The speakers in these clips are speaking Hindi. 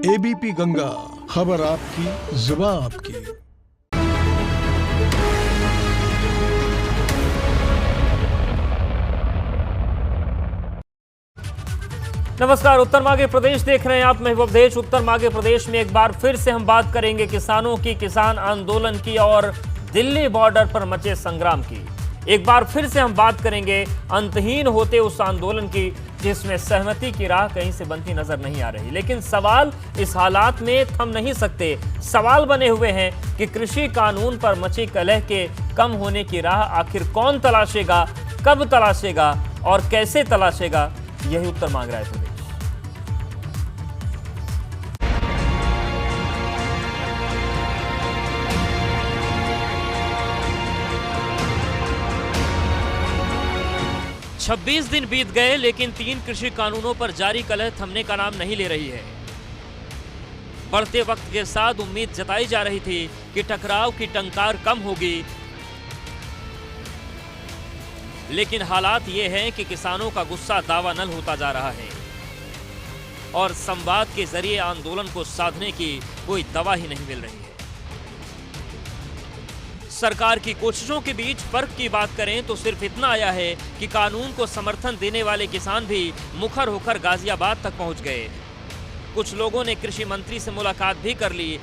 एबीपी गंगा, खबर आपकी, जुबान आपकी। नमस्कार, उत्तर माघे प्रदेश देख रहे हैं आप। मैं अवधेश। उत्तर माघे प्रदेश में एक बार फिर से हम बात करेंगे किसानों की, किसान आंदोलन की और दिल्ली बॉर्डर पर मचे संग्राम की। एक बार फिर से हम बात करेंगे अंतहीन होते उस आंदोलन की जिसमें सहमति की राह कहीं से बनती नजर नहीं आ रही। लेकिन सवाल इस हालात में थम नहीं सकते। सवाल बने हुए हैं कि कृषि कानून पर मची कलह के कम होने की राह आखिर कौन तलाशेगा, कब तलाशेगा और कैसे तलाशेगा, यही उत्तर मांग रहा है प्रदेश। 26 दिन बीत गए लेकिन 3 कृषि कानूनों पर जारी कलह थमने का नाम नहीं ले रही है। बढ़ते वक्त के साथ उम्मीद जताई जा रही थी कि टकराव की टंकार कम होगी, लेकिन हालात ये हैं कि किसानों का गुस्सा दावानल होता जा रहा है और संवाद के जरिए आंदोलन को साधने की कोई दवा ही नहीं मिल रही है। सरकार की कोशिशों के बीच फर्क की बात करें तो सिर्फ इतना आया है कि कानून को समर्थन देने वाले किसान भी मुखर होकर गाजियाबाद तक पहुंच गए। कुछ लोगों ने कृषि मंत्री से मुलाकात भी कर ली,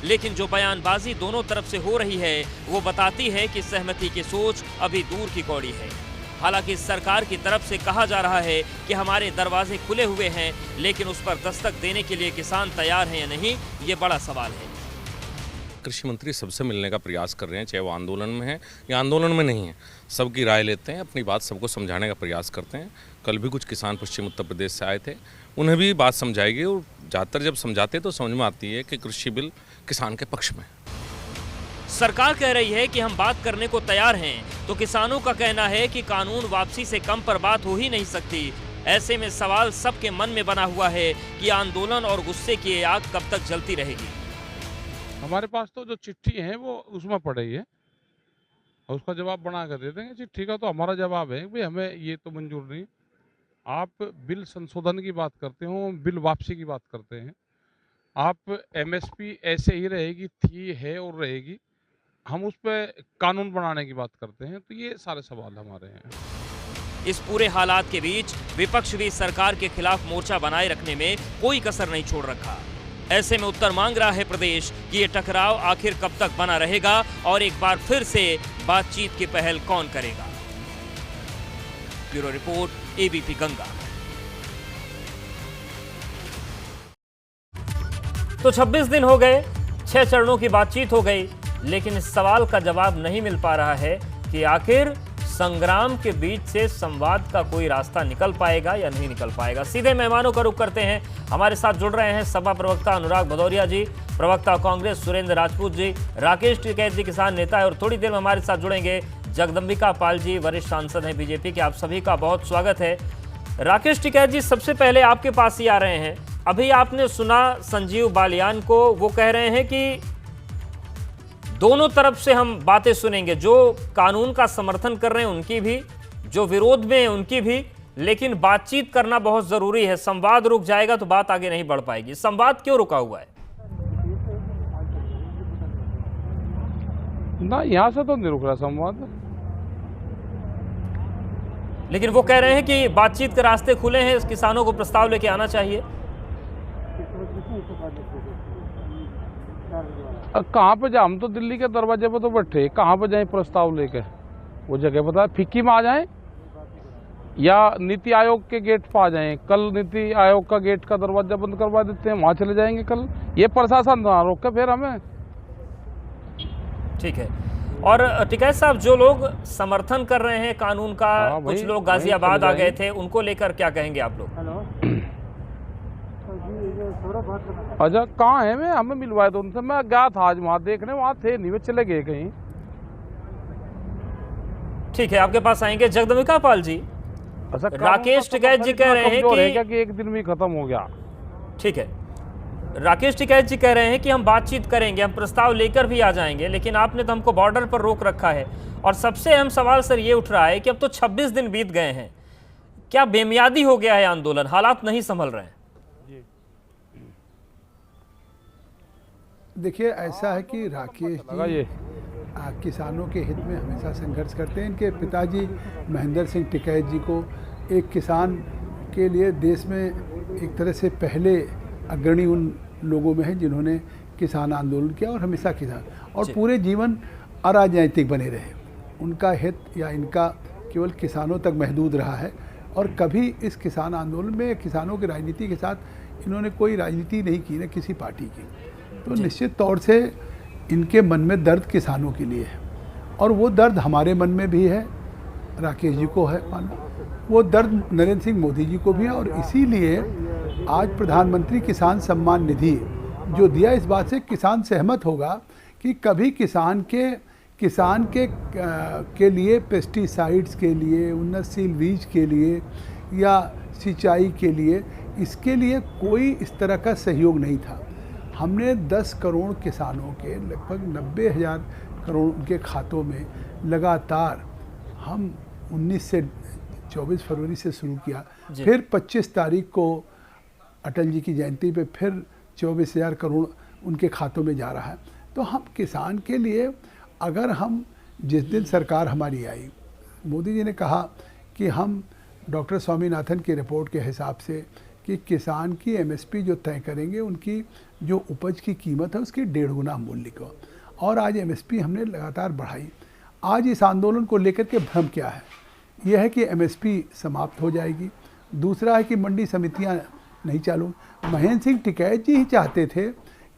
लेकिन जो बयानबाजी दोनों तरफ से हो रही है वो बताती है कि सहमति की सोच अभी दूर की कौड़ी है। हालांकि सरकार की तरफ से कहा जा रहा है कि हमारे दरवाजे खुले हुए हैं, लेकिन उस पर दस्तक देने के लिए किसान तैयार हैं या नहीं, ये बड़ा सवाल है। कृषि मंत्री सबसे मिलने का प्रयास कर रहे हैं, चाहे वो आंदोलन में है या आंदोलन में नहीं है। सबकी राय लेते हैं, अपनी बात सबको समझाने का प्रयास करते हैं। कल भी कुछ किसान पश्चिम उत्तर प्रदेश से आए थे, उन्हें भी बात समझाएगी और ज़्यादातर जब समझाते तो समझ में आती है कि कृषि बिल किसान के पक्ष में। सरकार कह रही है कि हम बात करने को तैयार हैं, तो किसानों का कहना है कि कानून वापसी से कम पर बात हो ही नहीं सकती। ऐसे में सवाल सबके मन में बना हुआ है कि आंदोलन और गुस्से की आग कब तक जलती रहेगी। हमारे पास तो जो चिट्ठी है वो उसमें पड़ी है और उसका जवाब बना कर दे देंगे। चिट्ठी का तो हमारा जवाब है भाई हमें ये तो मंजूर नहीं। आप बिल संशोधन की बात करते हो, बिल वापसी की बात करते हैं। आप एमएसपी ऐसे ही रहेगी, थी, है और रहेगी। हम उस पर कानून बनाने की बात करते हैं। तो ये सारे सवाल हमारे हैं। इस पूरे हालात के बीच विपक्ष भी सरकार के खिलाफ मोर्चा बनाए रखने में कोई कसर नहीं छोड़ रखा। ऐसे में उत्तर मांग रहा है प्रदेश कि ये टकराव आखिर कब तक बना रहेगा और एक बार फिर से बातचीत की पहल कौन करेगा। Bureau report, ABP Ganga. तो 26 दिन हो गए, 6 चरणों की बातचीत हो गई, लेकिन इस सवाल का जवाब नहीं मिल पा रहा है कि आखिर संग्राम के बीच से संवाद का कोई रास्ता निकल पाएगा या नहीं निकल पाएगा। सीधे मेहमानों का रुख करते हैं। हमारे साथ जुड़ रहे हैं सपा प्रवक्ता अनुराग भदौरिया जी, प्रवक्ता कांग्रेस सुरेंद्र राजपूत जी, राकेश टिकैत जी किसान नेता है, और थोड़ी देर में हमारे साथ जुड़ेंगे जगदम्बिका पाल जी, वरिष्ठ सांसद हैं बीजेपी के। आप सभी का बहुत स्वागत है। राकेश टिकैत जी, सबसे पहले आपके पास ही आ रहे हैं। अभी आपने सुना संजीव बालियान को, वो कह रहे हैं कि दोनों तरफ से हम बातें सुनेंगे, जो कानून का समर्थन कर रहे हैं उनकी भी, जो विरोध में है उनकी भी, लेकिन बातचीत करना बहुत जरूरी है। संवाद रुक जाएगा तो बात आगे नहीं बढ़ पाएगी। संवाद क्यों रुका हुआ है? ना, यहाँ से तो नहीं रुक रहा संवाद। लेकिन वो कह रहे हैं कि बातचीत के रास्ते खुले हैं, किसानों को प्रस्ताव लेके आना चाहिए। कहाँ पे जाए? हम तो दिल्ली के दरवाजे पे तो बैठे, कहाँ पे जाए प्रस्ताव लेके? वो जगह बता, फिक्की में आ जाए या नीति आयोग के गेट पर आ जाए। कल नीति आयोग का गेट का दरवाजा बंद करवा देते हैं, वहां चले जाएंगे कल। ये प्रशासन ना रोके फिर हमें। ठीक है। और टिकैत साहब, जो लोग समर्थन कर रहे हैं कानून का, कुछ लोग गाजियाबाद आ गए थे, उनको लेकर क्या कहेंगे आप लोग? अच्छा, कहाँ है? मैं हमें मिलवाए तो उनसे। मैं गया था आज वहाँ देखने, वहाँ थे नहीं, वे चले गए कहीं। ठीक है, आपके पास आएंगे जगदम्बिका पाल जी। अच्छा, राकेश टिकैत जी कह रहे हैं कि एक दिन में खत्म हो गया। ठीक है, राकेश टिकैत जी कह रहे हैं कि हम बातचीत करेंगे, हम प्रस्ताव लेकर भी आ जाएंगे, लेकिन आपने तो हमको बॉर्डर पर रोक रखा है। और सबसे अहम सवाल सर ये उठ रहा है कि अब तो 26 दिन बीत गए हैं, क्या बेमियादी हो गया है आंदोलन? हालात नहीं संभल रहे हैं? देखिए, ऐसा है कि राकेश लगा जी ये किसानों के हित में हमेशा संघर्ष करते हैं। इनके पिताजी महेंद्र सिंह टिकैत जी को एक किसान के लिए देश में एक तरह से पहले अग्रणी उन लोगों में है जिन्होंने किसान आंदोलन किया और हमेशा किसान और पूरे जीवन अराजनैतिक बने रहे। उनका हित या इनका केवल किसानों तक महदूद रहा है और कभी इस किसान आंदोलन में किसानों की राजनीति के साथ इन्होंने कोई राजनीति नहीं की, न किसी पार्टी की। तो निश्चित तौर से इनके मन में दर्द किसानों के लिए है और वो दर्द हमारे मन में भी है, राकेश जी को है मानो, वो दर्द नरेंद्र सिंह मोदी जी को भी है। और इसीलिए आज प्रधानमंत्री किसान सम्मान निधि जो दिया, इस बात से किसान सहमत होगा कि कभी किसान के लिए पेस्टिसाइड्स के लिए, उन्नतशील बीज के लिए या सिंचाई के लिए, इसके लिए कोई इस तरह का सहयोग नहीं था। हमने 10 करोड़ किसानों के लगभग 90,000 करोड़ उनके खातों में लगातार हम 19 से 24 फरवरी से शुरू किया, फिर 25 तारीख को अटल जी की जयंती पे फिर 24,000 करोड़ उनके खातों में जा रहा है। तो हम किसान के लिए, अगर हम जिस दिन सरकार हमारी आई, मोदी जी ने कहा कि हम डॉक्टर स्वामीनाथन की रिपोर्ट के हिसाब से कि किसान की एमएसपी जो तय करेंगे, उनकी जो उपज की कीमत है उसकी 1.5 गुना मूल्य को, और आज एमएसपी हमने लगातार बढ़ाई। आज इस आंदोलन को लेकर के भ्रम क्या है? यह है कि एमएसपी समाप्त हो जाएगी। दूसरा है कि मंडी समितियां नहीं चालू। महेंद्र सिंह टिकैत जी ही चाहते थे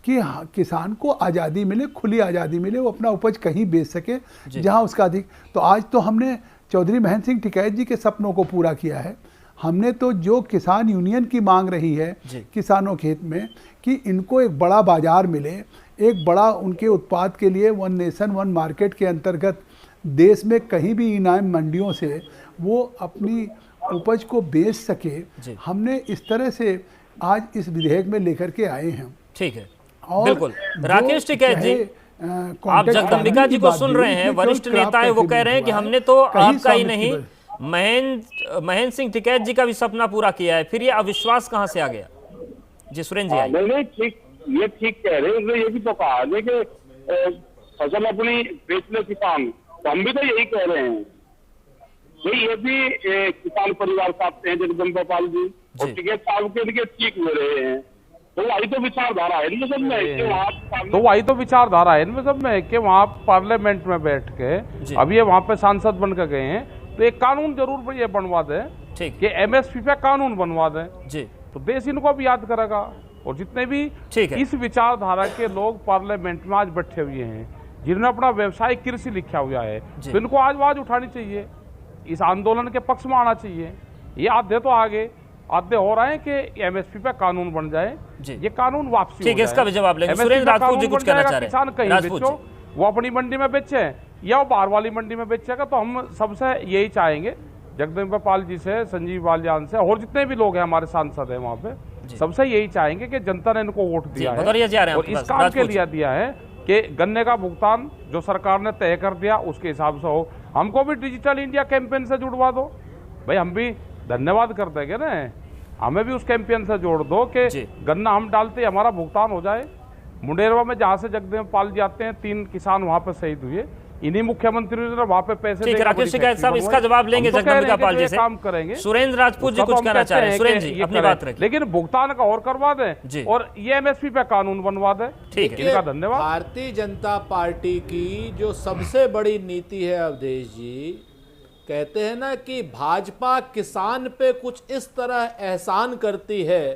कि किसान को आज़ादी मिले, खुली आज़ादी मिले, वो अपना उपज कहीं बेच सके जहां उसका अधिक। तो आज तो हमने चौधरी महेंद्र सिंह टिकैत जी के सपनों को पूरा किया है। हमने तो जो किसान यूनियन की मांग रही है किसानों के हित में कि इनको एक बड़ा बाजार मिले, एक बड़ा उनके उत्पाद के लिए वन नेशन वन मार्केट के अंतर्गत देश में कहीं भी इनाम मंडियों से वो अपनी उपज को बेच सके, हमने इस तरह से आज इस विधेयक में लेकर के आए हैं। ठीक है, बिल्कुल। राकेश टिकैत जी, आप जगदम्बिका जी को सुन रहे हैं, वरिष्ठ नेता है, वो कह रहे हैं कि हमने तो आपका ही नहीं, महेंद्र सिंह टिकैत जी का भी सपना पूरा किया है, फिर ये अविश्वास कहां से आ गया? जी सुरेंद्र जी, नहीं, ठीक, ये ठीक कह रहे हैं। ये भी तो कहा है कि फसल अपनी बेच ले किसान, तो हम भी तो यही कह रहे हैं। ये भी किसान परिवार साहब हैं जगदम्बिका पाल जी और टिकैत साहब के लिए ठीक हो रहे हैं। तो वही तो विचारधारा है इनमें सब में कि वहाँ पार्लियामेंट में बैठ के अब ये वहाँ पे सांसद बन के गए हैं, तो एक कानून जरूर ये बनवा दें कि एमएसपी पे कानून बनवा दें जी, तो देश इनको भी याद करेगा। और जितने भी इस विचारधारा के लोग पार्लियामेंट में आज बैठे हुए हैं, जिन्होंने अपना व्यवसाय कृषि लिखा हुआ है, तो इनको आज आवाज उठानी चाहिए, इस आंदोलन के पक्ष में आना चाहिए। ये आधे तो आगे आधे हो रहे हैं कि एमएसपी पे कानून बन जाए, ये कानून वापसी ठीक है, इसका भी जवाब लेंगे। सुरेंद्र राजपूत जी कुछ कहना चाह रहे हैं। किसान कहीं बेचो, वो अपनी मंडी में बेचे या वो बाहर वाली मंडी में बेचेगा, तो हम सबसे यही चाहेंगे, जगदम्बिका पाल जी से, संजीव बालियान से और जितने भी लोग हैं हमारे सांसद हैं वहाँ पे, सबसे यही चाहेंगे कि जनता ने इनको वोट दिया है और इस काम के लिए दिया है कि गन्ने का भुगतान जो सरकार ने तय कर दिया उसके हिसाब से हो। हमको भी डिजिटल इंडिया कैंपेन से जुड़वा दो भाई, हम भी धन्यवाद कर देंगे ना, हमें भी उस कैंपेन से जोड़ दो कि गन्ना हम डालते हमारा भुगतान हो जाए। मुंडेरवा में जहाँ से जगदम्बिका पाल जी आते हैं, 3 किसान वहाँ पे शहीद हुए, इन्हीं मुख्यमंत्री ने वहाँ पे पैसे ठीक है। राकेश टिकैत साहब इसका जवाब लेंगे जगदम्बिका पाल जी से, काम करेंगे। सुरेंद्र राजपूत जी कुछ कहना चाह रहे हैं। सुरेंद्र जी अपनी बात रखिए, लेकिन भुगतान का और करवा दें और ये एमएसपी पे कानून बनवा दें। ठीक है, इनका धन्यवाद। भारतीय जनता पार्टी की जो सबसे बड़ी नीति है अवधेश जी, कहते हैं ना कि भाजपा किसान पे कुछ इस तरह एहसान करती है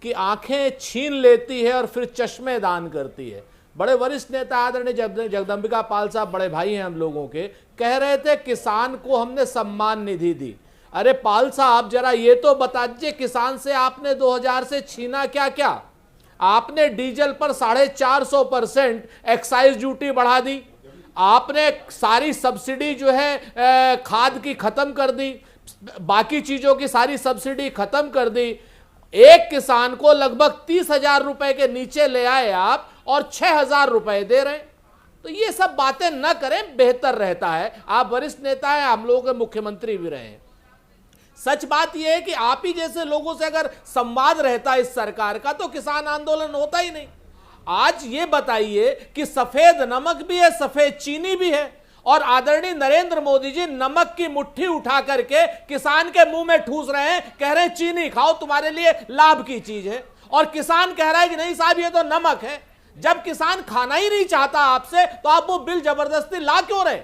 कि आंखें छीन लेती है और फिर चश्मे दान करती है। बड़े वरिष्ठ नेता आदरणीय जगदम्बिका पाल साहब, बड़े भाई हैं हम लोगों के, कह रहे थे किसान को हमने सम्मान निधि दी। अरे पाल साहब जरा ये तो बता दीजिए, किसान से आपने 2000 से छीना क्या क्या? आपने डीजल पर 450% एक्साइज ड्यूटी बढ़ा दी, आपने सारी सब्सिडी जो है खाद की खत्म कर दी, बाकी चीजों की सारी सब्सिडी खत्म कर दी। एक किसान को लगभग 30,000 रुपए के नीचे ले आए आप और 6,000 रुपए दे रहे हैं। तो ये सब बातें न करें, बेहतर रहता है। आप वरिष्ठ नेता हैं, हम लोगों के मुख्यमंत्री भी रहे हैं। सच बात यह है कि आप ही जैसे लोगों से अगर संवाद रहता इस सरकार का, तो किसान आंदोलन होता ही नहीं। आज ये बताइए कि सफेद नमक भी है, सफेद चीनी भी है, और आदरणीय नरेंद्र मोदी जी नमक की मुट्ठी उठा करके किसान के मुंह में ठूस रहे हैं, कह रहे हैं चीनी खाओ, तुम्हारे लिए लाभ की चीज है, और किसान कह रहा है कि नहीं साहब ये तो नमक है। जब किसान खाना ही नहीं चाहता आपसे, तो आप वो बिल जबरदस्ती ला क्यों रहे?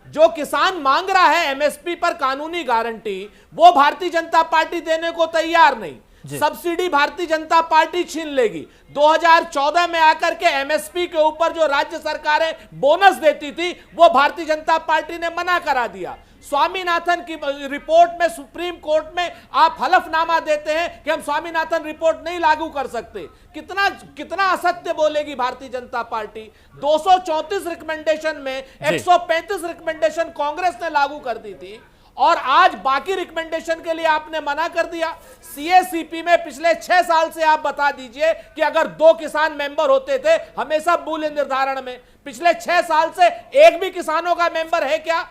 जो किसान मांग रहा है एमएसपी पर कानूनी गारंटी, वो भारतीय जनता पार्टी देने को तैयार नहीं। सब्सिडी भारतीय जनता पार्टी छीन लेगी। 2014 में आकर के एमएसपी के ऊपर जो राज्य सरकारें बोनस देती थी, वो भारतीय जनता पार्टी ने मना करा दिया। स्वामीनाथन की रिपोर्ट में सुप्रीम कोर्ट में आप हलफनामा देते हैं कि हम स्वामीनाथन रिपोर्ट नहीं लागू कर सकते। कितना कितना असत्य बोलेगी भारतीय जनता पार्टी। 234 रिकमेंडेशन में 135 रिकमेंडेशन कांग्रेस ने लागू कर दी थी, और आज बाकी रिकमेंडेशन के लिए आपने मना कर दिया। सीएसीपी में पिछले 6 साल से आप बता दीजिए कि अगर 2 किसान मेंबर होते थे हमेशा मूल्य निर्धारण में, पिछले 6 साल से एक भी किसानों का मेंबर है क्या?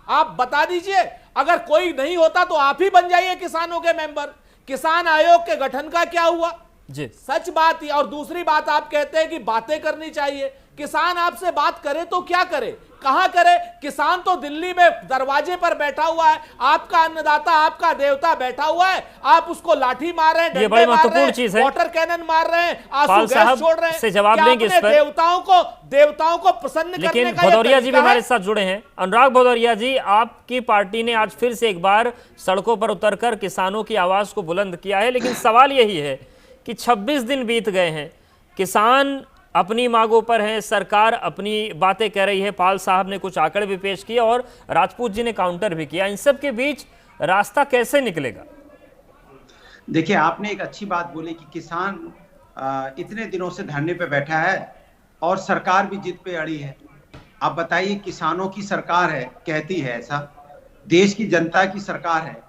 आप बता दीजिए। अगर कोई नहीं होता तो आप ही बन जाइए किसानों के मेंबर। किसान आयोग के गठन का क्या हुआ? जी सच बात ही। और दूसरी बात, आप कहते हैं कि बातें करनी चाहिए। किसान आपसे बात करे तो क्या करे, कहां करे? किसान तो दिल्ली में दरवाजे पर बैठा हुआ है, आपका अन्नदाता, आपका देवता बैठा हुआ है, आप उसको लाठी मार रहे हैं, ये बड़ी महत्वपूर्ण चीज है। वाटर कैनन मार रहे हैं, आंसू गैस छोड़ रहे हैं। से जवाब देंगे इस पर। देवताओं को प्रसन्न करने लेकिन का भदौरिया जी भी हमारे साथ जुड़े हैं। अनुराग भदौरिया जी, आपकी पार्टी ने आज फिर से एक बार सड़कों पर उतरकर किसानों की आवाज को बुलंद किया है, लेकिन सवाल यही है कि 26 दिन बीत गए हैं, किसान अपनी मांगों पर हैं, सरकार अपनी बातें कह रही है, पाल साहब ने कुछ आंकड़े भी पेश किए और राजपूत जी ने काउंटर भी किया। इन सब के बीच रास्ता कैसे निकलेगा? देखिए, आपने एक अच्छी बात बोली कि किसान इतने दिनों से धरने पे बैठा है और सरकार भी जिद पे अड़ी है। आप बताइए, किसानों की सरकार है, कहती है ऐसा, देश की जनता की सरकार है,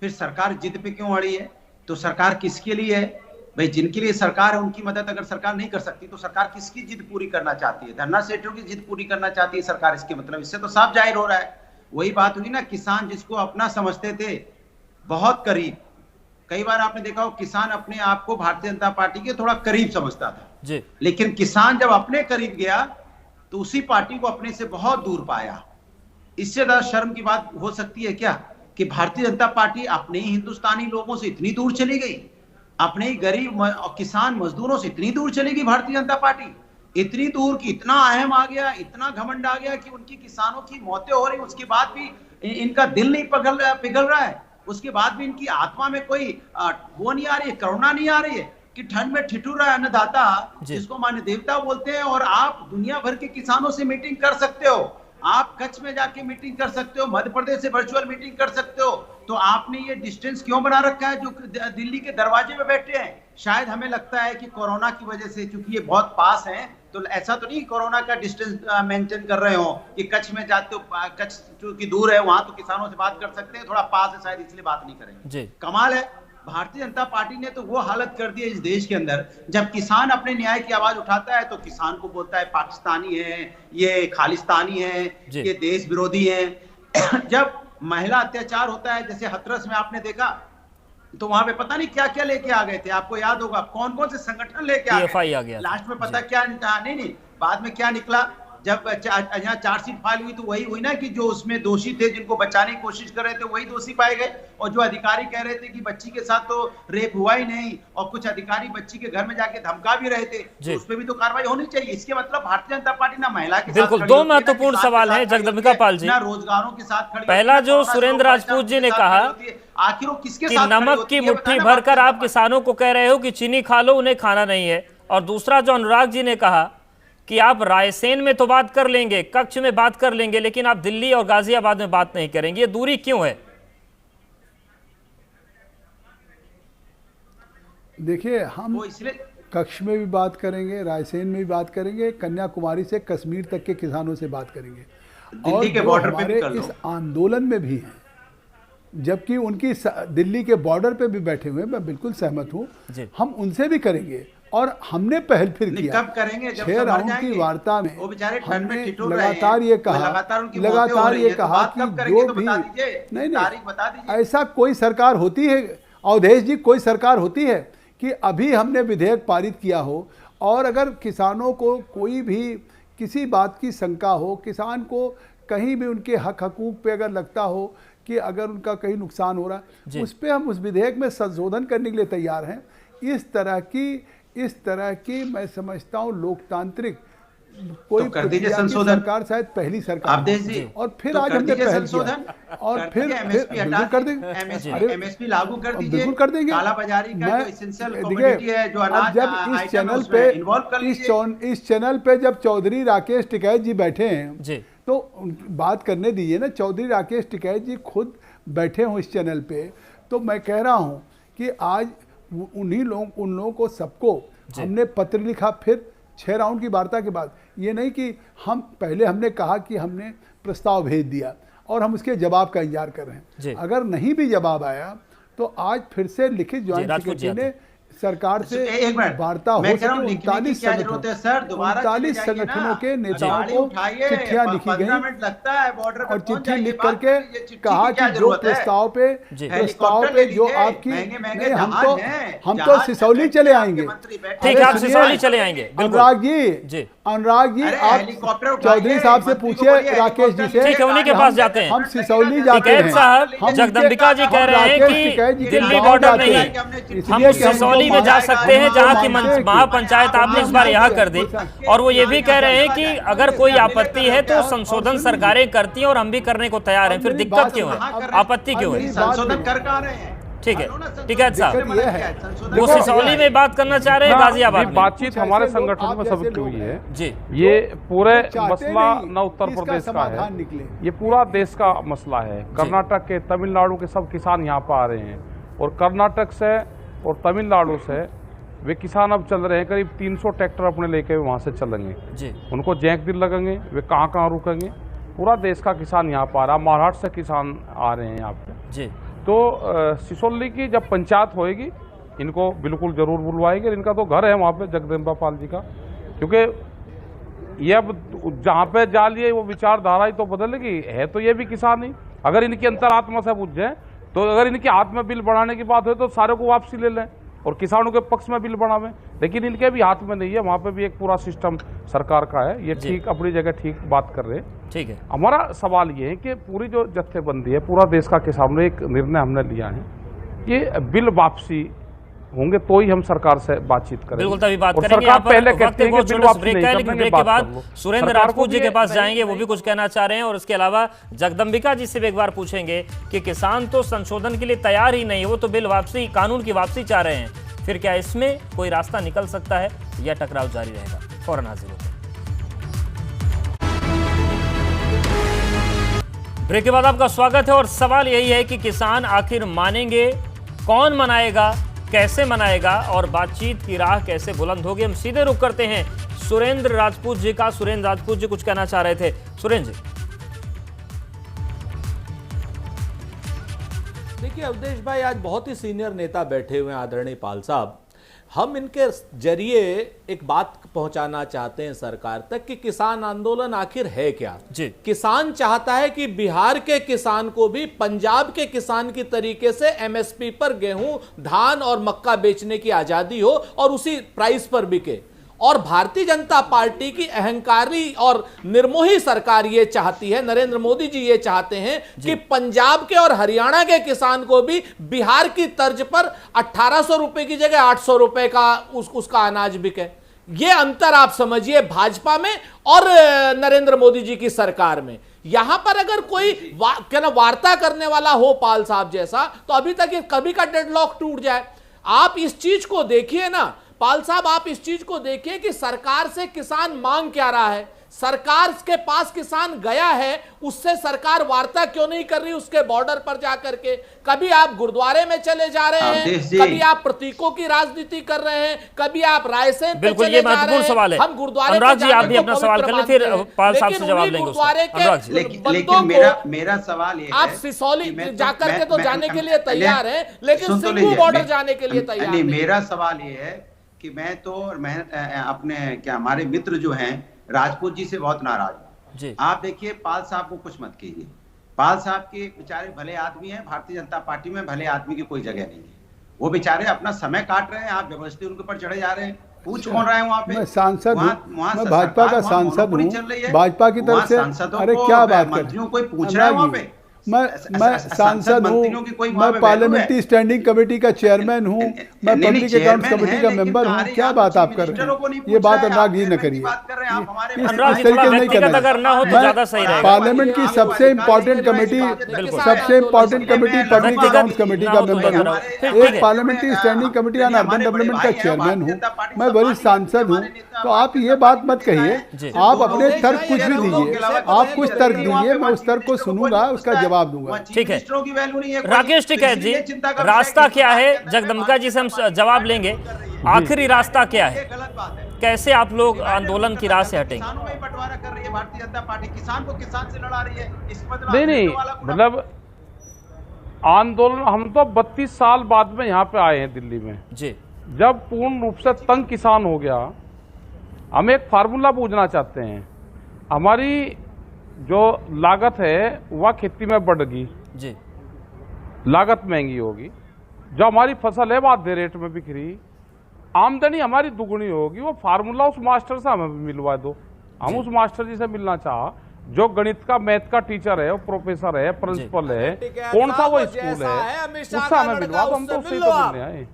फिर सरकार जिद पे क्यों अड़ी है? तो सरकार किसके लिए है भाई? जिनके लिए सरकार है उनकी मदद अगर सरकार नहीं कर सकती तो सरकार किसकी जिद पूरी करना चाहती है? धरना सेठों की जिद पूरी करना चाहती है सरकार। इसके मतलब इससे तो साफ जाहिर हो रहा है, वही बात हुई ना, किसान जिसको अपना समझते थे बहुत करीब, कई बार आपने देखा हो किसान अपने आप को भारतीय जनता पार्टी के थोड़ा करीब समझता था जी। लेकिन किसान जब अपने करीब गया तो उसी पार्टी को अपने से बहुत दूर पाया। इससे ज्यादा शर्म की बात हो सकती है क्या कि भारतीय जनता पार्टी अपने ही हिंदुस्तानी लोगों से इतनी दूर चली गई, अपने ही गरीब किसान मजदूरों से इतनी दूर चली गई भारतीय जनता पार्टी, इतनी दूर कि इतना अहम आ गया, इतना घमंड आ गया कि उनकी किसानों की मौतें हो रही, उसके बाद भी इनका दिल नहीं पिघल रहा है, उसके बाद भी इनकी आत्मा में कोई वो नहीं आ रही है, करुणा नहीं आ रही है कि ठंड में ठिठुर रहा है अन्नदाता जिसको मान्य देवता बोलते हैं, और आप दुनिया भर के किसानों से मीटिंग कर सकते हो, आप कच्छ में जाके मीटिंग कर सकते हो, मध्य प्रदेश से वर्चुअल मीटिंग कर सकते हो, तो आपने ये डिस्टेंस क्यों बना रखा है जो दिल्ली के दरवाजे में बैठे हैं? शायद हमें लगता है कि कोरोना की वजह से, क्योंकि ये बहुत पास है, तो ऐसा तो नहीं कोरोना का डिस्टेंस मेंटेन कर रहे हो कि कच्छ में जाते हो, कच्छ चूंकि दूर है वहां तो किसानों से बात कर सकते हैं, थोड़ा पास है शायद इसलिए बात नहीं करेंगे। कमाल है, भारतीय जनता पार्टी ने तो वो हालत कर दी है इस देश के अंदर, जब किसान अपने न्याय की आवाज उठाता है तो किसान को बोलता है पाकिस्तानी है, ये खालिस्तानी है, ये देश विरोधी है। जब महिला अत्याचार होता है जैसे हाथरस में आपने देखा, तो वहां पे पता नहीं क्या क्या लेके आ गए थे, आपको याद होगा कौन कौन से संगठन लेके आ गए, लास्ट में पता क्या नहीं बाद में क्या निकला, जब यहाँ चार्जशीट फाइल हुई तो वही हुई ना कि जो उसमें दोषी थे जिनको बचाने की कोशिश कर रहे थे वही दोषी पाए गए, और जो अधिकारी कह रहे थे कि बच्ची के साथ तो रेप हुआ ही नहीं, और कुछ अधिकारी बच्ची के घर में जाके धमका भी रहे थे, तो उस पर भी तो कार्रवाई होनी चाहिए। इसके मतलब भारतीय जनता पार्टी ना महिला के बिल्कुल दो महत्वपूर्ण सवाल है जगदम्बिका पाल जी, रोजगारों के साथ खड़ी। पहला जो सुरेंद्र राजपूत जी ने कहा आखिर वो किसके कि साथ नमक की मुट्ठी भरकर आप किसानों को कह रहे हो कि चीनी खा लो, उन्हें खाना नहीं है, और दूसरा जो अनुराग जी ने कहा कि आप रायसेन में तो बात कर लेंगे, कच्छ में बात कर लेंगे, लेकिन आप दिल्ली और गाजियाबाद में बात नहीं करेंगे, ये दूरी क्यों है? देखिए, हम कच्छ में भी बात करेंगे, रायसेन में भी बात करेंगे, कन्याकुमारी से कश्मीर तक के किसानों से बात करेंगे, और के बॉर्डर पे हमारे इस आंदोलन में भी हैं, जबकि उनकी दिल्ली के बॉर्डर पे भी बैठे हुए हैं, मैं बिल्कुल सहमत हूं, हम उनसे भी करेंगे। और हमने पहल फिर किया, 6 राउंड की वार्ता में हमने लगातार ये कहा कि जो भी नहीं ऐसा कोई सरकार होती है, अवधेश जी, कोई सरकार होती है कि अभी हमने विधेयक पारित किया हो और अगर किसानों को कोई भी किसी बात की शंका हो, किसान को कहीं भी उनके हक हकूक पे अगर लगता हो कि अगर उनका कहीं नुकसान हो रहा है, उस पर हम उस विधेयक में संशोधन करने के लिए तैयार हैं। इस तरह की मैं समझता हूँ लोकतांत्रिक कोई तो कर दीजिए संशोधन। सरकार शायद पहली सरकार आप दीजिए और फिर तो आज कर हमने दीजिए पहल संशोधन किया और फिर एमएसपी बिल्कुल कर देंगे, एमएसपी लागू कर दीजिए, बिल्कुल कर देंगे। काला बाजारी का मैं जो एसेंशियल देखिए, कमोडिटी है जो अब अनाज जब इस चैनल पे इन्वॉल्व कर लीजिए। इस चैनल पे जब चौधरी राकेश टिकैत जी बैठे हैं जी तो बात करने दीजिए ना। चौधरी राकेश टिकैत जी खुद बैठे हों इस चैनल पे, तो मैं कह रहा हूँ कि आज उन लोगों को सबको हमने पत्र लिखा, फिर 6 राउंड की वार्ता के बाद। ये नहीं कि हमने कहा कि हमने प्रस्ताव भेज दिया और हम उसके जवाब का इंतजार कर रहे हैं। अगर नहीं भी जवाब आया तो आज फिर से लिखित ज्वाइंट सेक्रेटरी ने सरकार से एक मिनट वार्ता हो सके। 39 संगठनों के नेताओं को चिट्ठियां लिखी गई और चिट्ठी लिख करके कहा कि जो प्रस्ताव पे जो आपकी नहीं, हम तो सिसौली चले आएंगे। ठीक है, आप सिसौली चले आएंगे। अनुराग जी आप चौधरी साहब से पूछिए, राकेश जी से। ठीक है, उन्हीं के पास जाते हैं। हम सिसौली जाते हैं। साहब जगदम्बिका जी कह रहे हैं कि दिल्ली बॉर्डर नहीं है, हम सिसौली में जा सकते हैं जहां की महापंचायत आपने इस बार यहाँ कर दी। और वो ये भी कह रहे हैं कि अगर कोई आपत्ति है तो संशोधन सरकारें करती हैं और हम भी करने को तैयार हैं, फिर दिक्कत क्यों है, आपत्ति क्यों है? संशोधन कर रहे हैं। ठीक है, ठीक है साहब, वो सिसौली में बात करना चाह रहे हैं, गाजियाबाद में बातचीत हमारे संगठन में सबकी हुई है जी। ये पूरे मसला न उत्तर प्रदेश का है, ये पूरा देश का मसला है। कर्नाटक के, तमिलनाडु के सब किसान यहाँ पर आ रहे हैं और कर्नाटक से और तमिलनाडु से वे किसान अब चल रहे हैं। करीब 300 ट्रैक्टर अपने लेके वहाँ से चलेंगे जी। उनको जैक दिन लगेंगे, वे कहाँ रुकेंगे। पूरा देश का किसान यहाँ पर आ रहा, महाराष्ट्र से किसान आ रहे हैं यहाँ पे जी। तो सिसौली की जब पंचायत होएगी इनको बिल्कुल जरूर बुलवाएंगे। इनका तो घर है वहाँ पे जगदम्बा पाल जी का, क्योंकि ये अब जहाँ पे जा लिए वो विचारधारा ही तो बदलेगी। है तो ये भी किसान ही, अगर इनकी अंतरात्मा से बुझ जाए तो अगर इनके हाथ में बिल बढ़ाने की बात हो तो सारे को वापसी ले लें और किसानों के पक्ष में बिल बढ़ावें, लेकिन इनके भी हाथ में नहीं है। वहाँ पे भी एक पूरा सिस्टम सरकार का है। ये ठीक अपनी जगह ठीक बात कर रहे हैं। ठीक है, हमारा सवाल ये है कि पूरी जो जत्थेबंदी है, पूरा देश का किसानों ने एक निर्णय हमने लिया है कि बिल वापसी होंगे तो ही हम सरकार से बातचीत करेंगे। बिल्कुल, तभी बात करेंगे। यहाँ पर पहले कहते हैं कि बिल वापसी ब्रेक है, लेकिन ब्रेक के बाद सुरेंद्र राजपूत जी के पास जाएंगे, वो भी कुछ कहना चाह रहे हैं। और इसके अलावा जगदम्बिका जी से भी एक बार पूछेंगे कि किसान तो संशोधन के लिए तैयार ही नहीं है, वो तो बिल वापसी, कानून की वापसी चाह रहे हैं। फिर क्या इसमें कोई रास्ता निकल सकता है या टकराव जारी रहेगा? फौरन हाजिर होते हैं। ब्रेक के बाद आपका स्वागत है और सवाल यही है कि किसान आखिर मानेंगे, कौन मनाएगा, कैसे मनाएगा और बातचीत की राह कैसे बुलंद होगी? हम सीधे रुख करते हैं सुरेंद्र राजपूत जी का। सुरेंद्र राजपूत जी कुछ कहना चाह रहे थे। सुरेंद्र जी। देखिए अवधेश भाई, आज बहुत ही सीनियर नेता बैठे हुए हैं, आदरणीय पाल साहब। हम इनके जरिए एक बात पहुंचाना चाहते हैं सरकार तक कि किसान आंदोलन आखिर है क्या जी। किसान चाहता है कि बिहार के किसान को भी पंजाब के किसान की तरीके से एमएसपी पर गेहूं, धान और मक्का बेचने की आजादी हो और उसी प्राइस पर बिके। और भारतीय जनता पार्टी की अहंकारी और निर्मोही सरकार ये चाहती है, नरेंद्र मोदी जी ये चाहते हैं कि पंजाब के और हरियाणा के किसान को भी बिहार की तर्ज पर 1800 रुपए की जगह 800 रुपए का उसका अनाज बिके। ये अंतर आप समझिए भाजपा में और नरेंद्र मोदी जी की सरकार में। यहां पर अगर कोई वार्ता करने वाला हो पाल साहब जैसा, तो अभी तक ये कभी का डेडलॉक टूट जाए। आप इस चीज को देखिए ना पाल साहब, आप इस चीज को देखिए कि सरकार से किसान मांग क्या रहा है। सरकार के पास किसान गया है, उससे सरकार वार्ता क्यों नहीं कर रही उसके बॉर्डर पर जाकर के? कभी आप गुरुद्वारे में चले जा रहे हैं, कभी आप प्रतीकों की राजनीति कर रहे हैं, कभी आप रायसेन पे चले जा रहे हैं। सवाल है। हम गुरुद्वारे अनुराग जी, आप भी अपना सवाल कर लें, फिर पाल साहब से जवाब लेंगे। लेकिन मेरा सवाल ये आप सिसौली जाकर के तो जाने के लिए तैयार है, लेकिन सिंगू बॉर्डर जाने के लिए तैयार नहीं। मेरा सवाल ये है कि मैं अपने हमारे मित्र जो हैं राजपूत जी से बहुत नाराज हूं। आप देखिए पाल साहब को कुछ मत कीजिए। पाल साहब के बेचारे भले आदमी हैं, भारतीय जनता पार्टी में भले आदमी की कोई जगह नहीं है। वो बेचारे अपना समय काट रहे हैं, आप जबरदस्ती उनके ऊपर चढ़े जा रहे हैं। पूछ कौन रहा है वहाँ पे? मैं सांसद हूँ, वहाँ मैं भाजपा का वहाँ सांसद मोनोपोली हूँ, चल रही है। भाजपा की तरफ वहाँ से। सांसदों अरे को, क्या बात कर, मंत्रियों को कोई पूछ रहा है वहाँ पे? मैं सांसद हूँ, मंत्रियों की कोई वहाँ मैं पे पार्लियामेंट्री स्टैंडिंग कमेटी का चेयरमैन हूँ, मैं पब्लिक अकाउंट्स कमेटी का मेंबर हूँ। क्या बात आप कर रहे हैं? ये बात अनुराग जी न करिए। अनुराग जी थोड़ा व्यक्तिगत अगर ना हो तो ज्यादा सही रहेगा। पार्लियामेंट की सबसे important committee public accounts committee का मेंबर हूँ, एक parliamentary standing committee on urban development का चेयरमैन हूँ, मैं वरिष्ठ सांसद हूँ। तो आप ये बात मत कहिए, आप अपने तर्क कुछ भी दीजिए, आप कुछ तर्क दीजिए, मैं उस तर्क को सुनूंगा, उसका जवाब दूंगा। ठीक है राकेश टिकैत जी, रास्ता क्या है? जगदम्बिका जी से हम जवाब लेंगे। आखिरी रास्ता क्या है? कैसे आप लोग आंदोलन की राह से हटेंगे? बंटवारा कर रही है भारतीय जनता पार्टी, किसान को किसान से लड़ा रही है। नहीं, मतलब आंदोलन, हम तो 32 साल बाद में यहाँ पे आए हैं दिल्ली में जी। जब पूर्ण रूप से तंग किसान हो गया, हम एक फार्मूला पूछना चाहते हैं। हमारी जो लागत है वह खेती में बढ़ेगी जी, लागत महंगी होगी, जो हमारी फसल है वो आधे रेट में बिक रही, आमदनी हमारी दुगनी होगी। वो फार्मूला उस मास्टर से हमें मिलवा दो। हम उस मास्टर जी से मिलना चाह, जो गणित का मैथ का टीचर है, वो प्रोफेसर है, प्रिंसिपल है, कौन सा वो स्कूल है, उससे हमें मिलवा दो। हम तो उससे तो मिलने आए।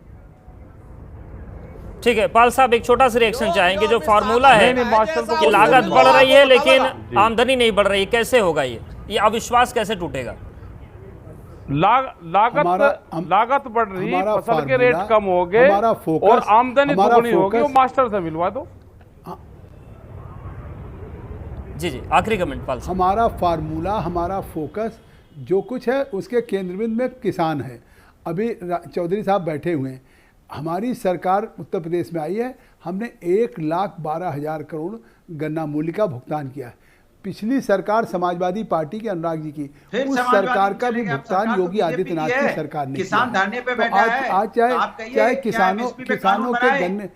ठीक है पाल साहब, एक छोटा सा रिएक्शन चाहेंगे। जो फार्मूला है मास्टर कि लागत बढ़ रही है लेकिन आमदनी नहीं बढ़ रही, कैसे होगा ये अविश्वास कैसे टूटेगा? लागत बढ़ रही, फसल के रेट कम हो गए और आमदनी दुगनी होगी, वो मास्टर से मिलवा दो। जी जी, आखिरी कमेंट पाल साहब। हमारा फार्मूला, हमारा फोकस जो कुछ है उसके केंद्रबिंदु में किसान है। अभी चौधरी साहब बैठे हुए हैं, हमारी सरकार उत्तर प्रदेश में आई है, हमने 1,12,000 करोड़ गन्ना मूल्य का भुगतान किया है। पिछली सरकार समाजवादी पार्टी के अनुराग जी की, उस सरकार का भी भुगतान योगी आदित्यनाथ की सरकार ने किसान धरने पे बैठा है। आज चाहे किसानों के गन्ने,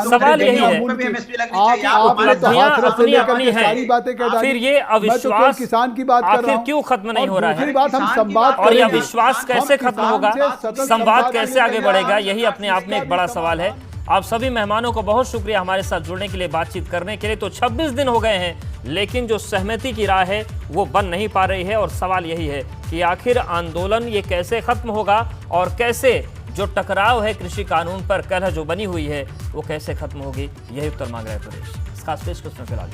सवाल यही है, सारी बातें कह, फिर ये अविश्वास किसान की बात कर रहा हूं। क्यों खत्म नहीं हो रहा है? बात हम संवाद, और यह विश्वास कैसे खत्म होगा, संवाद कैसे आगे बढ़ेगा, यही अपने आप में एक बड़ा सवाल है। आप सभी मेहमानों को बहुत शुक्रिया हमारे साथ जुड़ने के लिए, बातचीत करने के लिए। तो 26 दिन हो गए हैं लेकिन जो सहमति की राह है वो बन नहीं पा रही है, और सवाल यही है कि आखिर आंदोलन ये कैसे खत्म होगा और कैसे जो टकराव है कृषि कानून पर, कलह जो बनी हुई है, वो कैसे खत्म होगी, यही उत्तर मांग रहा है प्रदेश। इस खास पेश को फिलहाल